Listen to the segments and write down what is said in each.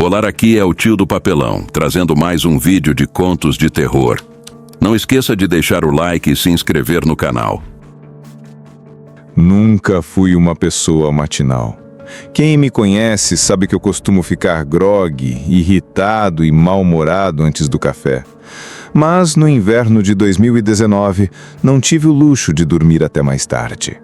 Olá, aqui é o Tio do Papelão, trazendo mais um vídeo de contos de terror. Não esqueça de deixar o like e se inscrever no canal. Nunca fui uma pessoa matinal. Quem me conhece sabe que eu costumo ficar grogue, irritado e mal-humorado antes do café. Mas no inverno de 2019, não tive o luxo de dormir até mais tarde.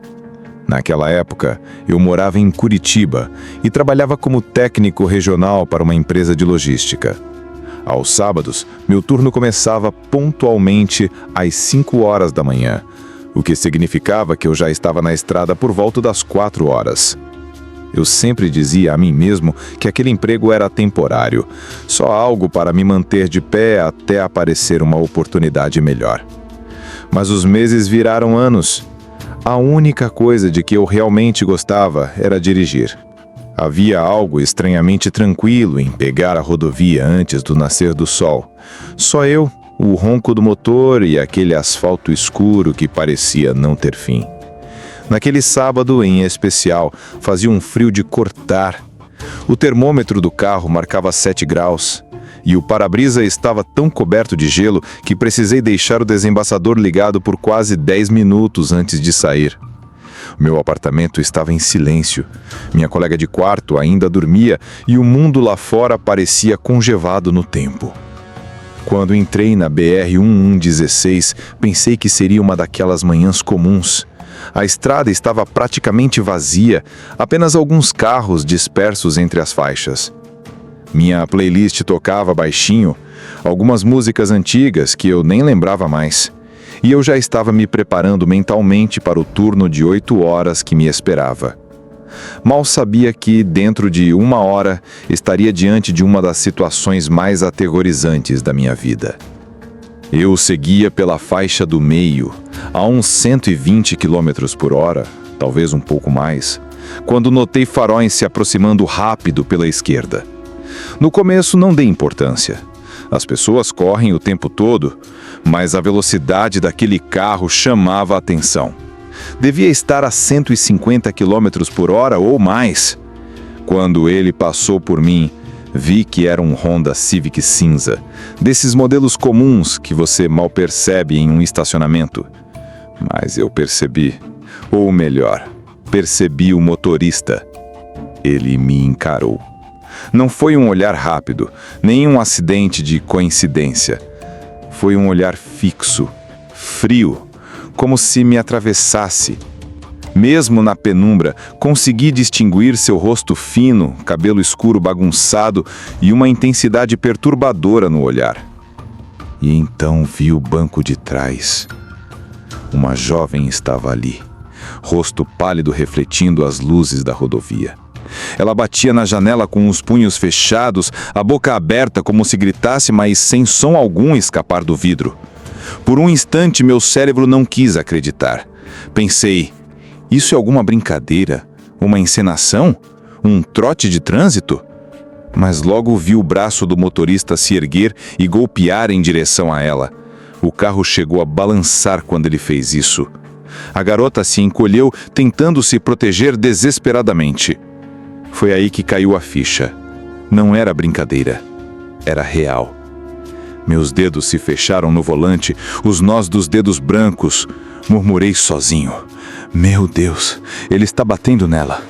Naquela época, eu morava em Curitiba e trabalhava como técnico regional para uma empresa de logística. Aos sábados, meu turno começava pontualmente às 5 horas da manhã, o que significava que eu já estava na estrada por volta das 4 horas. Eu sempre dizia a mim mesmo que aquele emprego era temporário, só algo para me manter de pé até aparecer uma oportunidade melhor. Mas os meses viraram anos. A única coisa de que eu realmente gostava era dirigir. Havia algo estranhamente tranquilo em pegar a rodovia antes do nascer do sol. Só eu, o ronco do motor e aquele asfalto escuro que parecia não ter fim. Naquele sábado, em especial, fazia um frio de cortar. O termômetro do carro marcava 7 graus. E o para-brisa estava tão coberto de gelo que precisei deixar o desembaçador ligado por quase 10 minutos antes de sair. Meu apartamento estava em silêncio. Minha colega de quarto ainda dormia e o mundo lá fora parecia congelado no tempo. Quando entrei na BR-1116, pensei que seria uma daquelas manhãs comuns. A estrada estava praticamente vazia, apenas alguns carros dispersos entre as faixas. Minha playlist tocava baixinho, algumas músicas antigas que eu nem lembrava mais, e eu já estava me preparando mentalmente para o turno de 8 horas que me esperava. Mal sabia que, dentro de 1 hora, estaria diante de uma das situações mais aterrorizantes da minha vida. Eu seguia pela faixa do meio, a uns 120 km por hora, talvez um pouco mais, quando notei faróis se aproximando rápido pela esquerda. No começo não dei importância. As pessoas correm o tempo todo, mas a velocidade daquele carro chamava a atenção. Devia estar a 150 km por hora ou mais. Quando ele passou por mim, vi que era um Honda Civic cinza, desses modelos comuns que você mal percebe em um estacionamento. Mas eu percebi, ou melhor, percebi o motorista. Ele me encarou. Não foi um olhar rápido, nem um acidente de coincidência. Foi um olhar fixo, frio, como se me atravessasse. Mesmo na penumbra, consegui distinguir seu rosto fino, cabelo escuro bagunçado e uma intensidade perturbadora no olhar. E então vi o banco de trás. Uma jovem estava ali, rosto pálido refletindo as luzes da rodovia. Ela batia na janela com os punhos fechados, a boca aberta como se gritasse, mas sem som algum escapar do vidro. Por um instante, meu cérebro não quis acreditar. Pensei, isso é alguma brincadeira? Uma encenação? Um trote de trânsito? Mas logo vi o braço do motorista se erguer e golpear em direção a ela. O carro chegou a balançar quando ele fez isso. A garota se encolheu, tentando se proteger desesperadamente. Foi aí que caiu a ficha. Não era brincadeira. Era real. Meus dedos se fecharam no volante, os nós dos dedos brancos. Murmurei sozinho. Meu Deus, ele está batendo nela.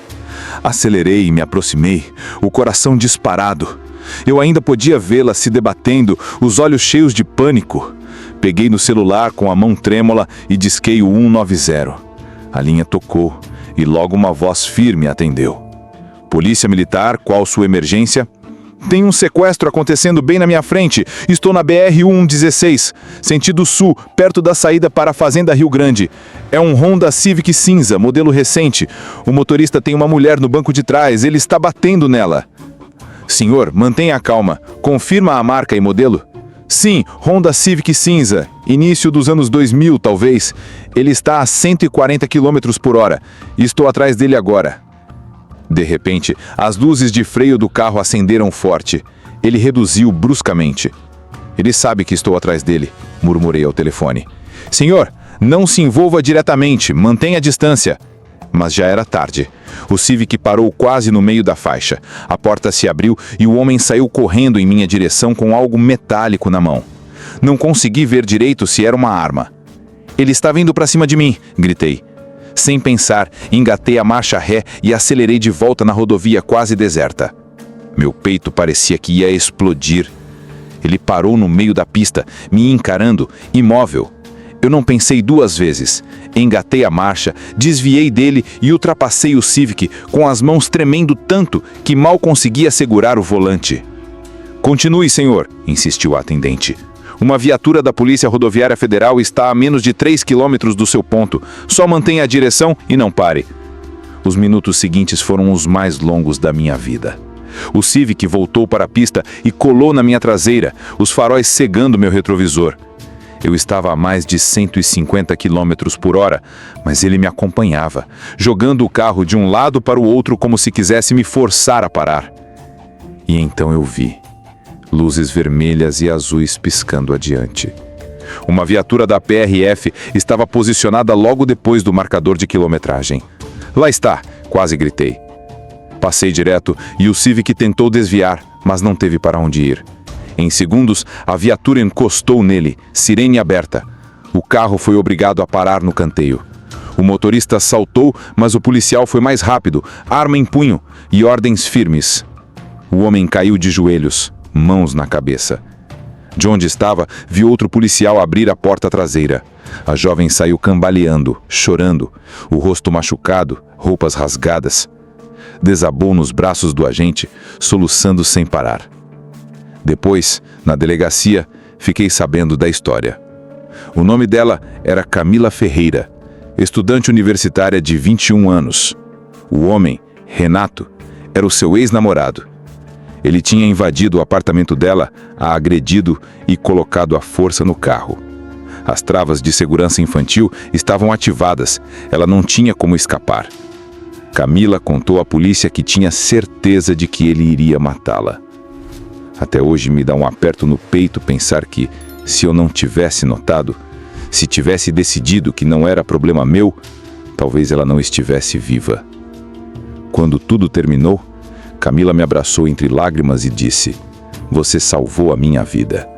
Acelerei e me aproximei, o coração disparado. Eu ainda podia vê-la se debatendo, os olhos cheios de pânico. Peguei no celular com a mão trêmula e disquei o 190. A linha tocou e logo uma voz firme atendeu. Polícia Militar, qual sua emergência? Tem um sequestro acontecendo bem na minha frente. Estou na BR-116, sentido sul, perto da saída para a Fazenda Rio Grande. É um Honda Civic cinza, modelo recente. O motorista tem uma mulher no banco de trás, ele está batendo nela. Senhor, mantenha a calma. Confirma a marca e modelo? Sim, Honda Civic cinza, início dos anos 2000 talvez. Ele está a 140 km por hora. Estou atrás dele agora. De repente, as luzes de freio do carro acenderam forte. Ele reduziu bruscamente. Ele sabe que estou atrás dele, murmurei ao telefone. Senhor, não se envolva diretamente, mantenha a distância. Mas já era tarde. O Civic parou quase no meio da faixa. A porta se abriu e o homem saiu correndo em minha direção com algo metálico na mão. Não consegui ver direito se era uma arma. "Ele está vindo para cima de mim", gritei. Sem pensar, engatei a marcha ré e acelerei de volta na rodovia quase deserta. Meu peito parecia que ia explodir. Ele parou no meio da pista, me encarando, imóvel. Eu não pensei duas vezes. Engatei a marcha, desviei dele e ultrapassei o Civic com as mãos tremendo tanto que mal conseguia segurar o volante. "Continue, senhor", insistiu a atendente. "Uma viatura da Polícia Rodoviária Federal está a menos de 3 quilômetros do seu ponto. Só mantenha a direção e não pare." Os minutos seguintes foram os mais longos da minha vida. O Civic voltou para a pista e colou na minha traseira, os faróis cegando meu retrovisor. Eu estava a mais de 150 quilômetros por hora, mas ele me acompanhava, jogando o carro de um lado para o outro como se quisesse me forçar a parar. E então eu vi luzes vermelhas e azuis piscando adiante. Uma viatura da PRF estava posicionada logo depois do marcador de quilometragem. "Lá está!", quase gritei. Passei direto e o Civic tentou desviar, mas não teve para onde ir. Em segundos, a viatura encostou nele, sirene aberta. O carro foi obrigado a parar no canteio. O motorista saltou, mas o policial foi mais rápido, arma em punho e ordens firmes. O homem caiu de joelhos, mãos na cabeça. De onde estava, vi outro policial abrir a porta traseira. A jovem saiu cambaleando, chorando, o rosto machucado, roupas rasgadas. Desabou nos braços do agente, soluçando sem parar. Depois, na delegacia, fiquei sabendo da história. O nome dela era Camila Ferreira, estudante universitária de 21 anos. O homem, Renato, era o seu ex-namorado. Ele tinha invadido o apartamento dela, a agredido e colocado à força no carro. As travas de segurança infantil estavam ativadas, ela não tinha como escapar. Camila contou à polícia que tinha certeza de que ele iria matá-la. Até hoje me dá um aperto no peito pensar que, se eu não tivesse notado, se tivesse decidido que não era problema meu, talvez ela não estivesse viva. Quando tudo terminou, Camila me abraçou entre lágrimas e disse: "Você salvou a minha vida."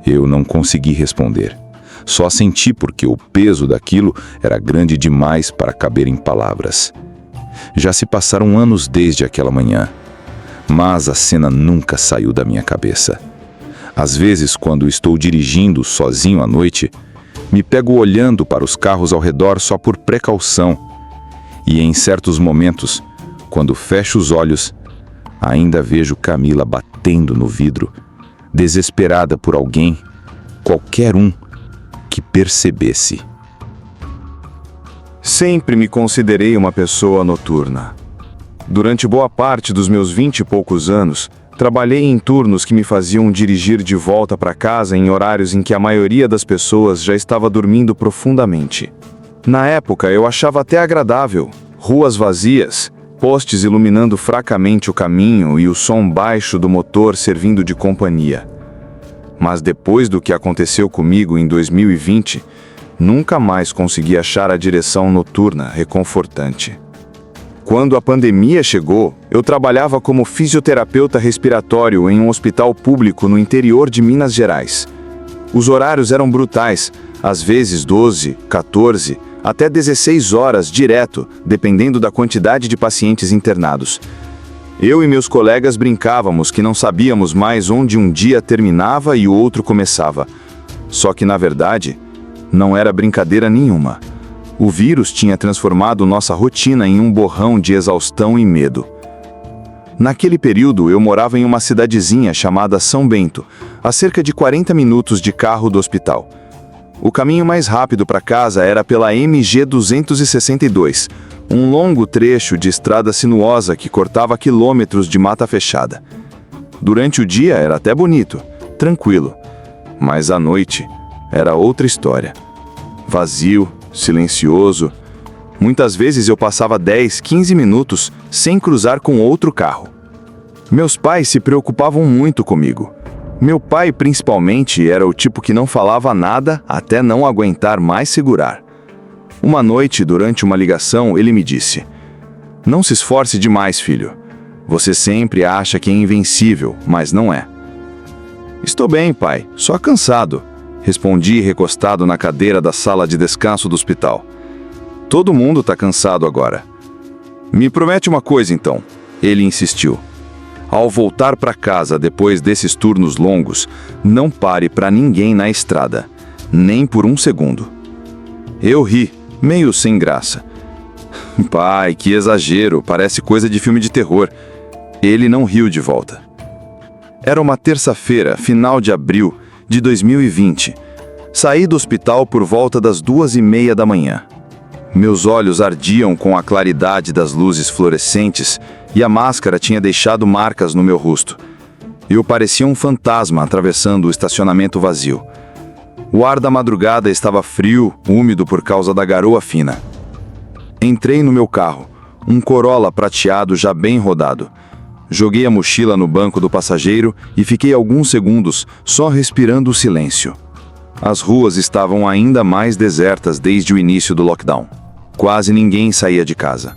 Eu não consegui responder. Só senti porque o peso daquilo era grande demais para caber em palavras. Já se passaram anos desde aquela manhã. Mas a cena nunca saiu da minha cabeça. Às vezes, quando estou dirigindo sozinho à noite, me pego olhando para os carros ao redor só por precaução. E em certos momentos, quando fecho os olhos, ainda vejo Camila batendo no vidro, desesperada por alguém, qualquer um, que percebesse. Sempre me considerei uma pessoa noturna. Durante boa parte dos meus 20 e poucos anos, trabalhei em turnos que me faziam dirigir de volta para casa em horários em que a maioria das pessoas já estava dormindo profundamente. Na época, eu achava até agradável. Ruas vazias, postes iluminando fracamente o caminho e o som baixo do motor servindo de companhia. Mas depois do que aconteceu comigo em 2020, nunca mais consegui achar a direção noturna reconfortante. Quando a pandemia chegou, eu trabalhava como fisioterapeuta respiratório em um hospital público no interior de Minas Gerais. Os horários eram brutais, às vezes 12, 14, até 16 horas direto, dependendo da quantidade de pacientes internados. Eu e meus colegas brincávamos que não sabíamos mais onde um dia terminava e o outro começava. Só que, na verdade, não era brincadeira nenhuma. O vírus tinha transformado nossa rotina em um borrão de exaustão e medo. Naquele período, eu morava em uma cidadezinha chamada São Bento, a cerca de 40 minutos de carro do hospital. O caminho mais rápido para casa era pela MG 262, um longo trecho de estrada sinuosa que cortava quilômetros de mata fechada. Durante o dia era até bonito, tranquilo, mas à noite era outra história. Vazio, silencioso. Muitas vezes eu passava 10, 15 minutos sem cruzar com outro carro. Meus pais se preocupavam muito comigo. Meu pai, principalmente, era o tipo que não falava nada até não aguentar mais segurar. Uma noite, durante uma ligação, ele me disse: "Não se esforce demais, filho. Você sempre acha que é invencível, mas não é." "Estou bem, pai, só cansado", respondi recostado na cadeira da sala de descanso do hospital. "Todo mundo está cansado agora." "Me promete uma coisa, então", ele insistiu. "Ao voltar para casa depois desses turnos longos, não pare para ninguém na estrada, nem por um segundo." Eu ri, meio sem graça. "Pai, que exagero, parece coisa de filme de terror." Ele não riu de volta. Era uma terça-feira, final de abril de 2020. Saí do hospital por volta das 2:30 da manhã. Meus olhos ardiam com a claridade das luzes fluorescentes e a máscara tinha deixado marcas no meu rosto. Eu parecia um fantasma atravessando o estacionamento vazio. O ar da madrugada estava frio, úmido por causa da garoa fina. Entrei no meu carro, um Corolla prateado já bem rodado. Joguei a mochila no banco do passageiro e fiquei alguns segundos só respirando o silêncio. As ruas estavam ainda mais desertas desde o início do lockdown. Quase ninguém saía de casa.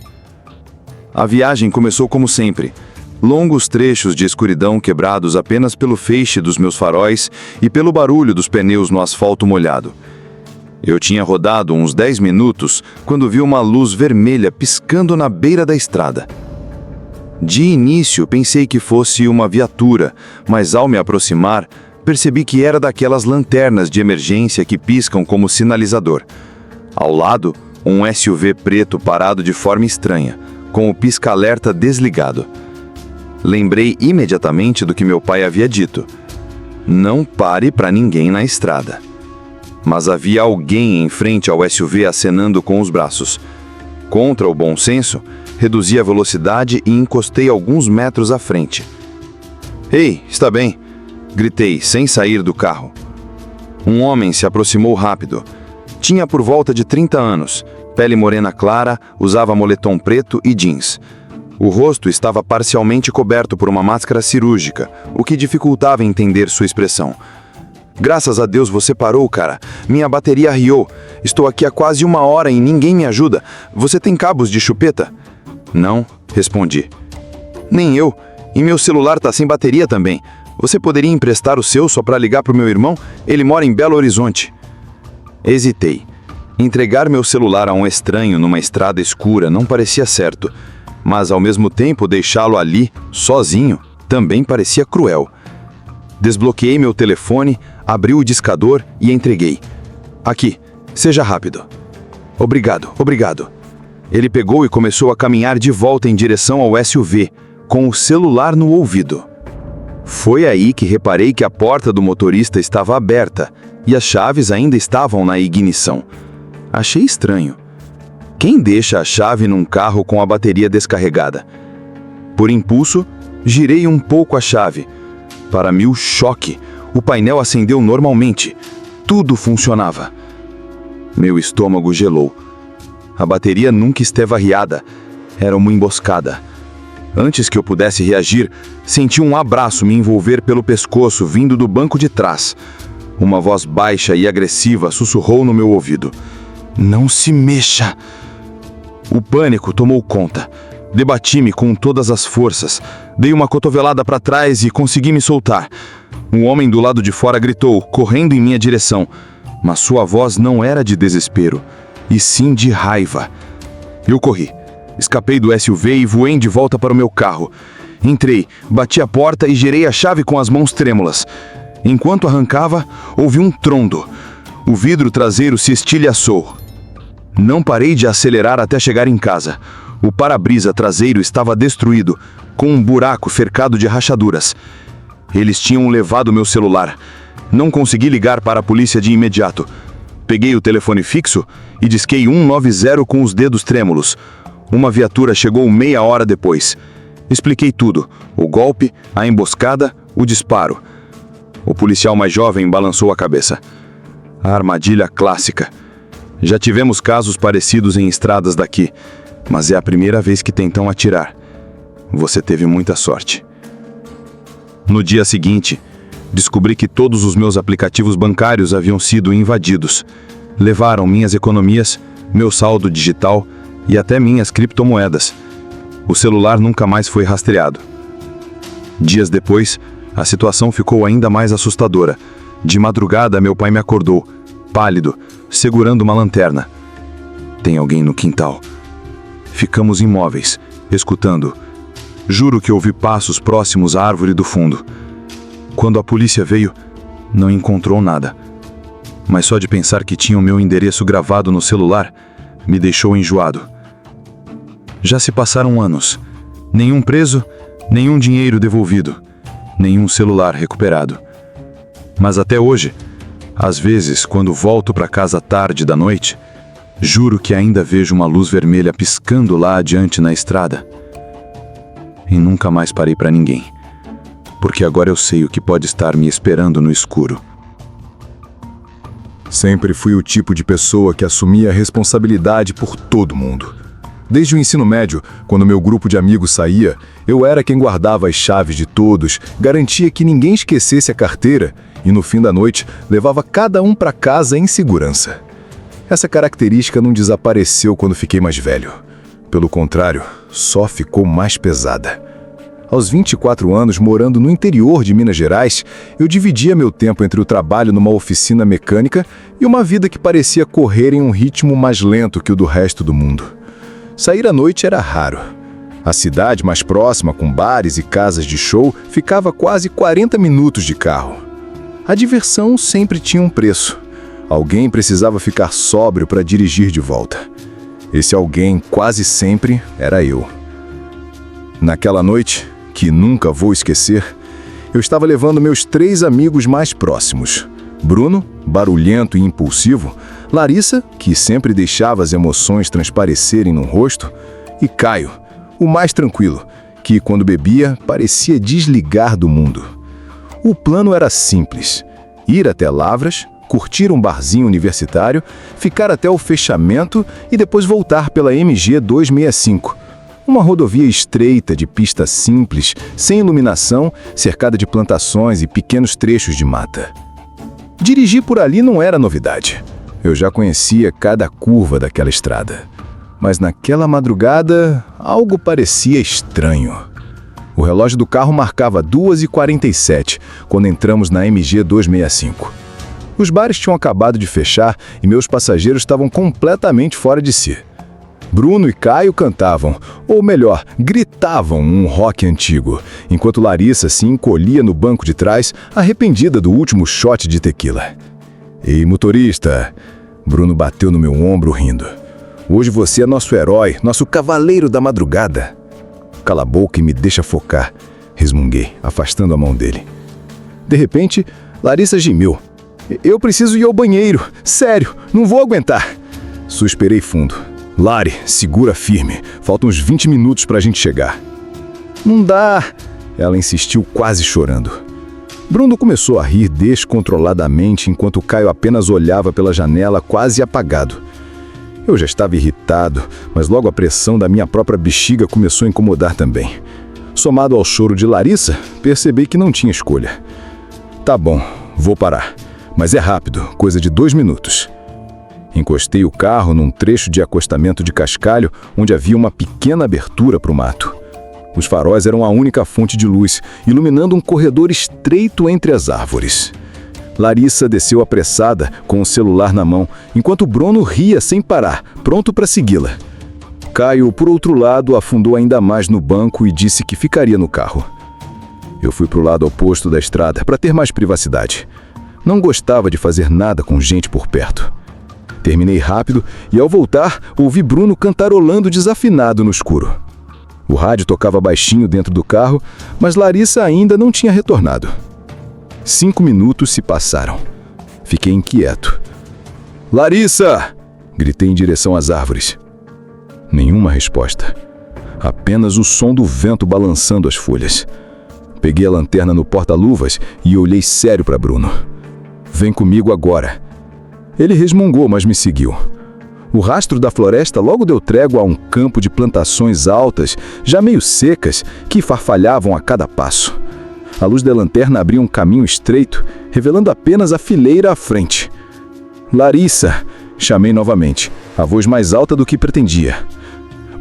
A viagem começou como sempre. Longos trechos de escuridão quebrados apenas pelo feixe dos meus faróis e pelo barulho dos pneus no asfalto molhado. Eu tinha rodado uns 10 minutos quando vi uma luz vermelha piscando na beira da estrada. De início pensei que fosse uma viatura, mas ao me aproximar, percebi que era daquelas lanternas de emergência que piscam como sinalizador. Ao lado, um SUV preto parado de forma estranha, com o pisca-alerta desligado. Lembrei imediatamente do que meu pai havia dito: "Não pare para ninguém na estrada." Mas havia alguém em frente ao SUV acenando com os braços. Contra o bom senso, reduzi a velocidade e encostei alguns metros à frente. "Ei, está bem?" gritei, sem sair do carro. Um homem se aproximou rápido. Tinha por volta de 30 anos, pele morena clara, usava moletom preto e jeans. O rosto estava parcialmente coberto por uma máscara cirúrgica, o que dificultava entender sua expressão. "Graças a Deus você parou, cara. Minha bateria arriou. Estou aqui há quase 1 hora e ninguém me ajuda. Você tem cabos de chupeta?" "Não", respondi. "Nem eu. E meu celular tá sem bateria também. Você poderia emprestar o seu só para ligar pro meu irmão? Ele mora em Belo Horizonte." Hesitei. Entregar meu celular a um estranho numa estrada escura não parecia certo, mas ao mesmo tempo deixá-lo ali, sozinho, também parecia cruel. Desbloqueei meu telefone, abri o discador e entreguei. "Aqui, seja rápido." "Obrigado, obrigado." Ele pegou e começou a caminhar de volta em direção ao SUV, com o celular no ouvido. Foi aí que reparei que a porta do motorista estava aberta e as chaves ainda estavam na ignição. Achei estranho. Quem deixa a chave num carro com a bateria descarregada? Por impulso, girei um pouco a chave. Para meu choque, o painel acendeu normalmente. Tudo funcionava. Meu estômago gelou. A bateria nunca esteve arriada. Era uma emboscada. Antes que eu pudesse reagir, senti um abraço me envolver pelo pescoço vindo do banco de trás. Uma voz baixa e agressiva sussurrou no meu ouvido: "Não se mexa." O pânico tomou conta. Debati-me com todas as forças. Dei uma cotovelada para trás e consegui me soltar. Um homem do lado de fora gritou, correndo em minha direção. Mas sua voz não era de desespero, e sim de raiva. Eu corri. Escapei do SUV e voei de volta para o meu carro. Entrei, bati a porta e girei a chave com as mãos trêmulas. Enquanto arrancava, ouvi um trondo. O vidro traseiro se estilhaçou. Não parei de acelerar até chegar em casa. O para-brisa traseiro estava destruído, com um buraco cercado de rachaduras. Eles tinham levado meu celular. Não consegui ligar para a polícia de imediato. Peguei o telefone fixo e disquei 190 com os dedos trêmulos. Uma viatura chegou meia hora depois. Expliquei tudo: o golpe, a emboscada, o disparo. O policial mais jovem balançou a cabeça. A armadilha clássica. Já tivemos casos parecidos em estradas daqui, mas é a primeira vez que tentam atirar. Você teve muita sorte. No dia seguinte, descobri que todos os meus aplicativos bancários haviam sido invadidos. Levaram minhas economias, meu saldo digital e até minhas criptomoedas. O celular nunca mais foi rastreado. Dias depois, a situação ficou ainda mais assustadora. De madrugada, meu pai me acordou, pálido, segurando uma lanterna. Tem alguém no quintal. Ficamos imóveis, escutando. Juro que ouvi passos próximos à árvore do fundo. Quando a polícia veio, não encontrou nada. Mas só de pensar que tinha o meu endereço gravado no celular, me deixou enjoado. Já se passaram anos. Nenhum preso, nenhum dinheiro devolvido, nenhum celular recuperado. Mas até hoje, às vezes, quando volto para casa tarde da noite, juro que ainda vejo uma luz vermelha piscando lá adiante na estrada. E nunca mais parei para ninguém, porque agora eu sei o que pode estar me esperando no escuro. Sempre fui o tipo de pessoa que assumia a responsabilidade por todo mundo. Desde o ensino médio, quando meu grupo de amigos saía, eu era quem guardava as chaves de todos, garantia que ninguém esquecesse a carteira e, no fim da noite, levava cada um para casa em segurança. Essa característica não desapareceu quando fiquei mais velho. Pelo contrário, só ficou mais pesada. Aos 24 anos, morando no interior de Minas Gerais, eu dividia meu tempo entre o trabalho numa oficina mecânica e uma vida que parecia correr em um ritmo mais lento que o do resto do mundo. Sair à noite era raro. A cidade mais próxima, com bares e casas de show, ficava a quase 40 minutos de carro. A diversão sempre tinha um preço. Alguém precisava ficar sóbrio para dirigir de volta. Esse alguém, quase sempre, era eu. Naquela noite, que nunca vou esquecer, eu estava levando meus 3 amigos mais próximos. Bruno, barulhento e impulsivo, Larissa, que sempre deixava as emoções transparecerem no rosto, e Caio, o mais tranquilo, que quando bebia parecia desligar do mundo. O plano era simples: ir até Lavras, curtir um barzinho universitário, ficar até o fechamento e depois voltar pela MG 265. Uma rodovia estreita de pista simples, sem iluminação, cercada de plantações e pequenos trechos de mata. Dirigir por ali não era novidade. Eu já conhecia cada curva daquela estrada. Mas naquela madrugada, algo parecia estranho. O relógio do carro marcava 2h47, quando entramos na MG 265. Os bares tinham acabado de fechar e meus passageiros estavam completamente fora de si. Bruno e Caio cantavam, ou melhor, gritavam um rock antigo, enquanto Larissa se encolhia no banco de trás, arrependida do último shot de tequila. Ei, motorista! Bruno bateu no meu ombro rindo. Hoje você é nosso herói, nosso cavaleiro da madrugada. Cala a boca e me deixa focar, resmunguei, afastando a mão dele. De repente, Larissa gemiu. Eu preciso ir ao banheiro, sério, não vou aguentar. Suspirei fundo. Lari, segura firme, faltam uns 20 minutos pra gente chegar. Não dá, ela insistiu quase chorando. Bruno começou a rir descontroladamente enquanto Caio apenas olhava pela janela quase apagado. Eu já estava irritado, mas logo a pressão da minha própria bexiga começou a incomodar também. Somado ao choro de Larissa, percebi que não tinha escolha. Tá bom, vou parar, mas é rápido, coisa de 2 minutos. Encostei o carro num trecho de acostamento de cascalho onde havia uma pequena abertura para o mato. Os faróis eram a única fonte de luz, iluminando um corredor estreito entre as árvores. Larissa desceu apressada, com o celular na mão, enquanto Bruno ria sem parar, pronto para segui-la. Caio, por outro lado, afundou ainda mais no banco e disse que ficaria no carro. Eu fui para o lado oposto da estrada para ter mais privacidade. Não gostava de fazer nada com gente por perto. Terminei rápido e, ao voltar, ouvi Bruno cantarolando desafinado no escuro. O rádio tocava baixinho dentro do carro, mas Larissa ainda não tinha retornado. 5 minutos se passaram. Fiquei inquieto. Larissa! Gritei em direção às árvores. Nenhuma resposta. Apenas o som do vento balançando as folhas. Peguei a lanterna no porta-luvas e olhei sério para Bruno. Vem comigo agora. Ele resmungou, mas me seguiu. O rastro da floresta logo deu trégua a um campo de plantações altas, já meio secas, que farfalhavam a cada passo. A luz da lanterna abria um caminho estreito, revelando apenas a fileira à frente. Larissa! Chamei novamente. A voz mais alta do que pretendia.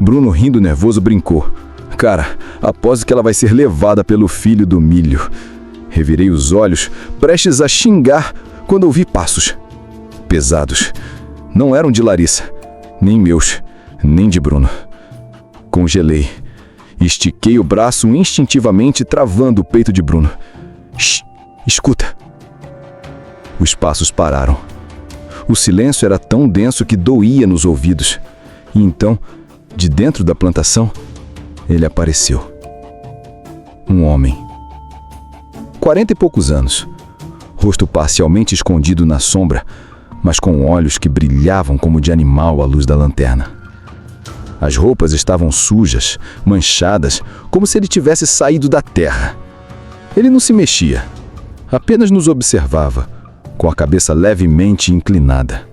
Bruno, rindo nervoso, brincou. Cara, aposto que ela vai ser levada pelo filho do milho. Revirei os olhos, prestes a xingar, quando ouvi passos. Pesados. Não eram de Larissa, nem meus, nem de Bruno. Congelei. Estiquei o braço instintivamente, travando o peito de Bruno. Shhh, escuta. Os passos pararam. O silêncio era tão denso que doía nos ouvidos. E então, de dentro da plantação, ele apareceu. Um homem. 40 e poucos anos. Rosto parcialmente escondido na sombra, mas com olhos que brilhavam como de animal à luz da lanterna. As roupas estavam sujas, manchadas, como se ele tivesse saído da terra. Ele não se mexia, apenas nos observava, com a cabeça levemente inclinada.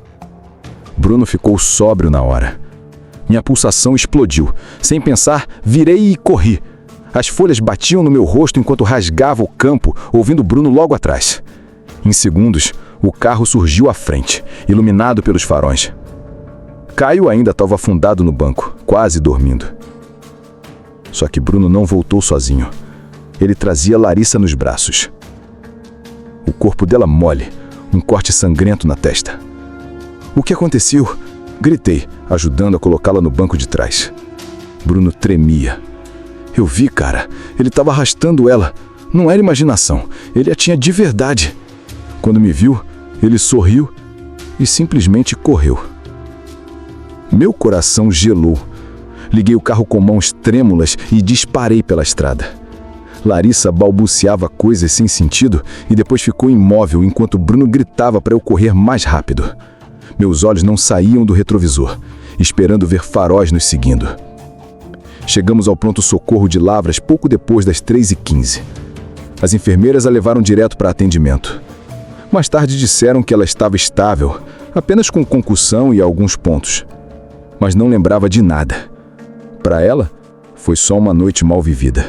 Bruno ficou sóbrio na hora. Minha pulsação explodiu. Sem pensar, virei e corri. As folhas batiam no meu rosto enquanto rasgava o campo, ouvindo Bruno logo atrás. Em segundos, o carro surgiu à frente, iluminado pelos farões. Caio ainda estava afundado no banco, quase dormindo. Só que Bruno não voltou sozinho. Ele trazia Larissa nos braços. O corpo dela mole, um corte sangrento na testa. O que aconteceu? Gritei, ajudando a colocá-la no banco de trás. Bruno tremia. Eu vi, cara. Ele estava arrastando ela. Não era imaginação. Ele a tinha de verdade. Quando me viu, ele sorriu e simplesmente correu. Meu coração gelou. Liguei o carro com mãos trêmulas e disparei pela estrada. Larissa balbuciava coisas sem sentido e depois ficou imóvel enquanto Bruno gritava para eu correr mais rápido. Meus olhos não saíam do retrovisor, esperando ver faróis nos seguindo. Chegamos ao pronto-socorro de Lavras pouco depois das 3h15. As enfermeiras a levaram direto para atendimento. Mais tarde disseram que ela estava estável, apenas com concussão e alguns pontos. Mas não lembrava de nada. Para ela, foi só uma noite mal vivida.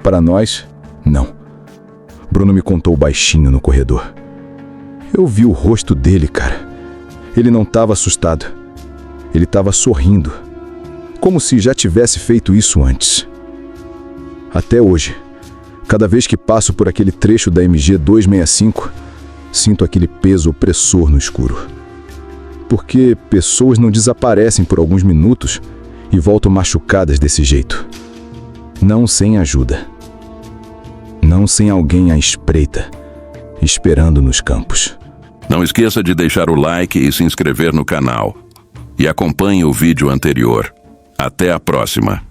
Para nós, não. Bruno me contou baixinho no corredor. Eu vi o rosto dele, cara. Ele não estava assustado. Ele estava sorrindo. Como se já tivesse feito isso antes. Até hoje, cada vez que passo por aquele trecho da MG 265, sinto aquele peso opressor no escuro. Porque pessoas não desaparecem por alguns minutos e voltam machucadas desse jeito. Não sem ajuda. Não sem alguém à espreita, esperando nos campos. Não esqueça de deixar o like e se inscrever no canal. E acompanhe o vídeo anterior. Até a próxima.